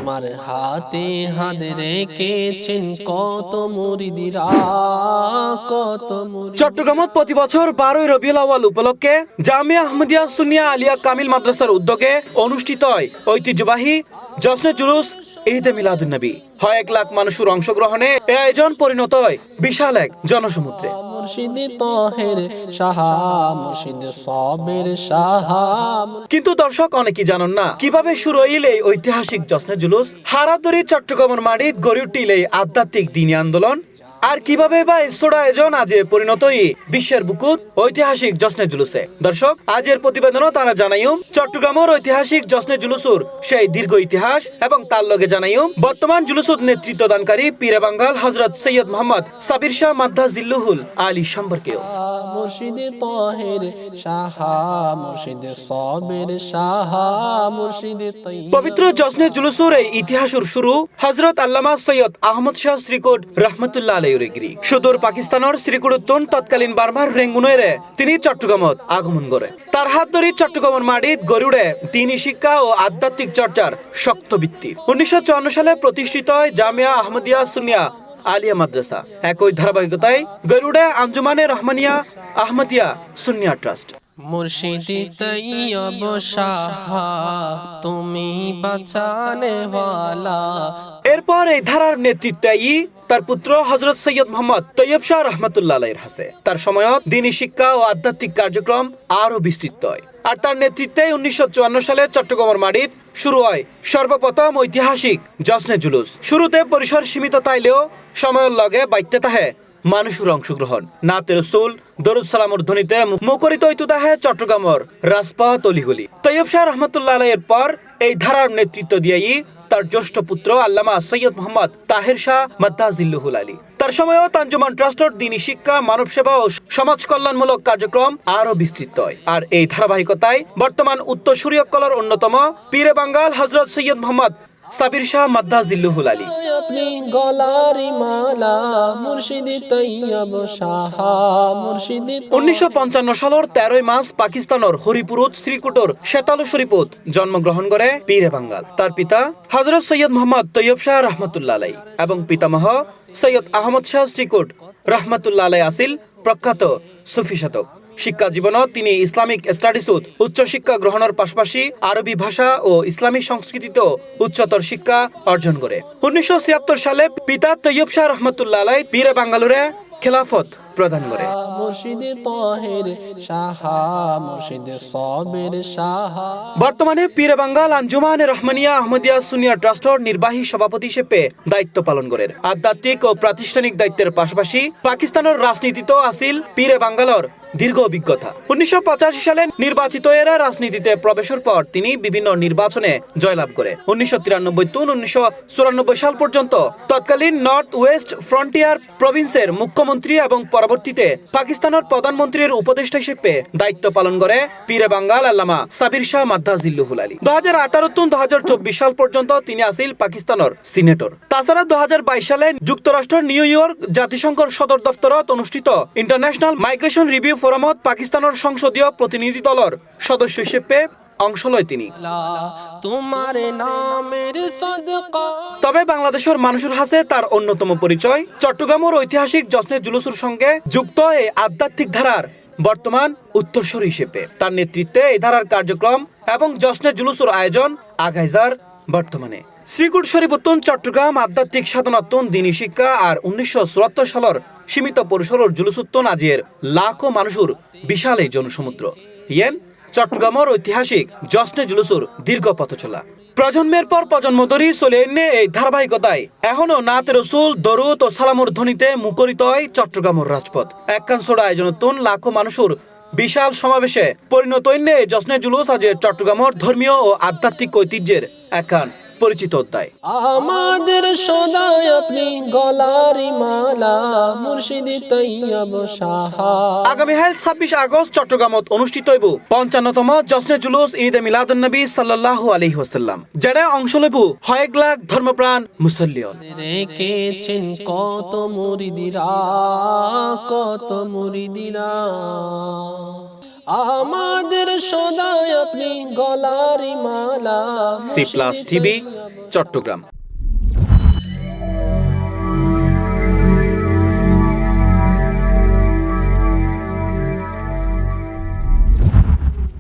তোমার হাতে হাত রেখেছেন কত মুরিদিরা, কত মুরিদ। চট্টগ্রামত প্রতি বছর 12 রবিউল আউয়াল উপলক্ষে জামিয়া আহমদিয়া সুন্নিয়া আলিয়া কামিল মাদ্রাসার উদ্যোগে অনুষ্ঠিত হয় ঐতিহ্যবাহী জশ্নে জুলুস ঈদে মিলাদুন নবী। 1 লাখ মানুষের অংশগ্রহণে এই আয়োজন পরিণত হয় বিশাল এক জনসমুদ্রে। মুর্শিদ তহের সাহা, মুর্শিদ সবের সাহা। কিন্তু দর্শক অনেকেই জানেন না কিভাবে শুরু হইল এই ঐতিহাসিক জশ্নে জুলুস। হারাদরি চট্টগ্রামের মাটিত গড়ে উঠিল এই আধ্যাত্মিক দিনী আন্দোলন, আর কিভাবে বা ইসোড়া আয়োজন আজে পরিণত বিশ্বের বুকুত ঐতিহাসিক জশ্নে জুলুসে। দর্শক আজের প্রতিবেদনও তারা জানাইম চট্টগ্রামের ঐতিহাসিক জশ্নে জুলুসুর সেই দীর্ঘ ইতিহাস, এবং তার লগে জানাইম বর্তমান জুলুসুর নেতৃত্ব দানকারী পীরে বাঙ্গাল হযরত সৈয়দ মোহাম্মদ সাবির শাহ মাদ্দা জিল্লুহুল আলী সম্পর্কেও। মুর্শিদ তহের সাহা, মুর্শিদ সবের সাহা, মুর্শিদ তৈয়ব। পবিত্র জশ্নে জুলুসুর এই ইতিহাসের শুরু হযরত আল্লামা সৈয়দ আহমদ শাহ শ্রীকোট রহমতুল্লাহ আলাইহির গিরি। সুদূর পাকিস্তানের শ্রীকোটতন তৎকালীন বার্মার রেঙ্গুনরে তিনি চট্টগ্রামত আগমন করে। তার হাত ধরে চট্টগ্রামের মাটিত গড়ে দিনী শিক্ষা ও আধ্যাত্মিক চর্চার শক্ত ভিত্তি। 1954 সালে প্রতিষ্ঠিত হয় জামিয়া আহমদিয়া সুন্নিয়া আলিয়া মাদ্রাসা। একই ধারাবাহিকতায় গড়ে আঞ্জুমানে রহমানিয়া আহমদিয়া সুন্নিয়া ট্রাস্ট। মুর্শিদ তৈয়ব সাহা, তুমি বাঁচানে ওয়ালা। এরপর এই ধারার নেতৃত্বে তার পুত্র হযরত সৈয়দ মোহাম্মদ তৈয়ব শাহ রহমতুল্লাহ আলাইহির হাতে। তার সময়ত দিনী শিক্ষা ও আধ্যাত্মিক কার্যক্রম আরো বিস্তৃত হয়, আর তার নেতৃত্বে 1954 সালে চট্টগ্রামের মাটিত শুরু হয় সর্বপ্রথম ঐতিহাসিক জশ্নে জুলুস। শুরুতে পরিসর সীমিত তাইলেও সময়ের লগে বাইতে তাহে মানুষের অংশগ্রহণ। নাতে রসুল দরুদ সালামর ধ্বনিতে মুখরিত হইতে তাহে চট্টগ্রামের রাজপথ অলিগলি। তৈয়ব শাহ রহমতুল্লাহ আলাইহির পর এই ধারার নেতৃত্ব দিয়েই তার জ্যেষ্ঠ পুত্র আল্লামা সৈয়দ মোহাম্মদ তাহের শাহ মাদ্দা জিল্লুহুল আলী। তার সময়ও আঞ্জুমান ট্রাস্টের দিনী শিক্ষা, মানব সেবা ও সমাজ কল্যাণমূলক কার্যক্রম আরো বিস্তৃত হয়। আর এই ধারাবাহিকতায় বর্তমান উত্তরসূরীয় কলার অন্যতম পীরে বাঙ্গাল হযরত সৈয়দ মোহাম্মদ সাবির শাহ মাদ্দা জিল্লুহুল আলী। আপনি গলারি মালা, মুর্শিদ তৈয়ব সাহা, মুর্শিদ। 1955 সালের 13 মার্চ পাকিস্তানের হরিপুরত শ্রীকোটর শেতালু শরীফত জন্মগ্রহণ করে পীরে বাঙ্গাল। তার পিতা হযরত সৈয়দ মোহাম্মদ তৈয়ব শাহ রহমতুল্লাহ আলাইহি এবং পিতামহ সৈয়দ আহমদ শাহ শ্রীকোট রহমতুল্লাহ আলাইহি আসিল প্রখ্যাত সুফি সাধক। শিক্ষা জীবনত তিনি ইসলামিক স্টাডিজত উচ্চ শিক্ষা গ্রহণের পাশাপাশি আরবি ভাষা ও ইসলামী সংস্কৃতিতে উচ্চতর শিক্ষা অর্জন করে। 1976 সালে পিতা তৈয়ব শাহ রহমতুল্লাহ আলাইহি পীরে বাঙ্গালুরে খেলাফত প্রদান করে। মুর্শিদ তহের সাহা, মুর্শিদ সবের সাহা। বর্তমানে পীরে বাঙ্গাল আঞ্জুমানে রহমানিয়া আহমদিয়া সুন্নিয়া ট্রাস্টের নির্বাহী সভাপতি হিসেবে দায়িত্ব পালন করেন। আধ্যাত্মিক ও প্রাতিষ্ঠানিক দায়িত্বের পাশাপাশি পাকিস্তানের রাজনীতিতেও আসিল পীরে বাঙ্গালর দীর্ঘ অভিজ্ঞতা। 1985 সালে নির্বাচিত এরা রাজনীতিতে প্রবেশের পর তিনি বিভিন্ন নির্বাচনে জয়লাভ করে। 1993 থেকে 1994 সাল পর্যন্ত তৎকালীন নর্থ ওয়েস্ট ফ্রন্টিয়ার প্রভিন্সের মুখ্যমন্ত্রী এবং পরবর্তীতে পাকিস্তানের প্রধানমন্ত্রীর উপদেষ্টা হিসেবে দায়িত্ব পালন করে পীরে বাঙ্গাল আল্লামা সাবির শাহ মাদ্দা জিল্লুহুল আলী। 2018 থেকে 2024 সাল পর্যন্ত তিনি আসিল পাকিস্তানের সিনেটর। তাছাড়া 2022 সালে যুক্তরাষ্ট্রের নিউ ইয়র্ক জাতিসংঘের সদর দফতরত অনুষ্ঠিত ইন্টারন্যাশনাল মাইগ্রেশন রিভিউ ফোরামত পাকিস্তানের সংসদীয় প্রতিনিধি দলের সদস্য হিসেবে অংশ লয় তিনি। তোমার নামের সাদকা। তবে বাংলাদেশের মানুষের হাতে তার অন্যতম পরিচয় চট্টগ্রামের ঐতিহাসিক জশ্নে জুলুসের সঙ্গে যুক্ত এই আধ্যাত্মিক ধারার বর্তমান উত্তরসূরি হিসেবে। তার নেতৃত্বে এই ধারার কার্যক্রম এবং জশ্নে জুলুসের আয়োজন আগাইজার বর্তমানে শ্রীকোট শরীফুত্তন চট্টগ্রাম আধ্যাত্মিক সাধনাত্তন দিনী শিক্ষা আর 1974 সালের সীমিত পরিসরের জুলুসুত্তন আজির লাখো মানুষের বিশাল এই জনসমুদ্র ইয়েন চট্টগ্রামের ঐতিহাসিক জশ্নে জুলুসুর দীর্ঘ পথ চলা। প্রজন্মের পর প্রজন্ম ধরে চলে এনে এই ধারাবাহিকতায় এখনো নাতে রসুল দরুদ ও সালামর ধ্বনিতে মুখরিত হয় চট্টগ্রামের রাজপথ। একখানছোড়া আয়োজনতুন লাখো মানুষের বিশাল সমাবেশে পরিণত হইনে জশ্নে জুলুস আজ চট্টগ্রামের ধর্মীয় ও আধ্যাত্মিক ঐতিহ্যের একখান পরিচিত অধ্যায়। আমাদের সদায় আপনি গলারি মালা, মুর্শিদ তৈয়ব সাহা। আগামী 26 আগস্ট চট্টগ্রামত অনুষ্ঠিত হইব 55তম জশ্নে জুলুস ঈদে মিলাদুন নবী সাল্লাল্লাহু আলাইহি ওয়াসাল্লাম, যেটা অংশ লইব 1 লাখ ধর্মপ্রাণ মুসল্লিয়ন। রেখেছেন কত মুরিদিরা, কত মুরিদিরা। আমাদের সদাই আপনি গলারি মালা সি প্লাস টিভি, চট্টগ্রাম।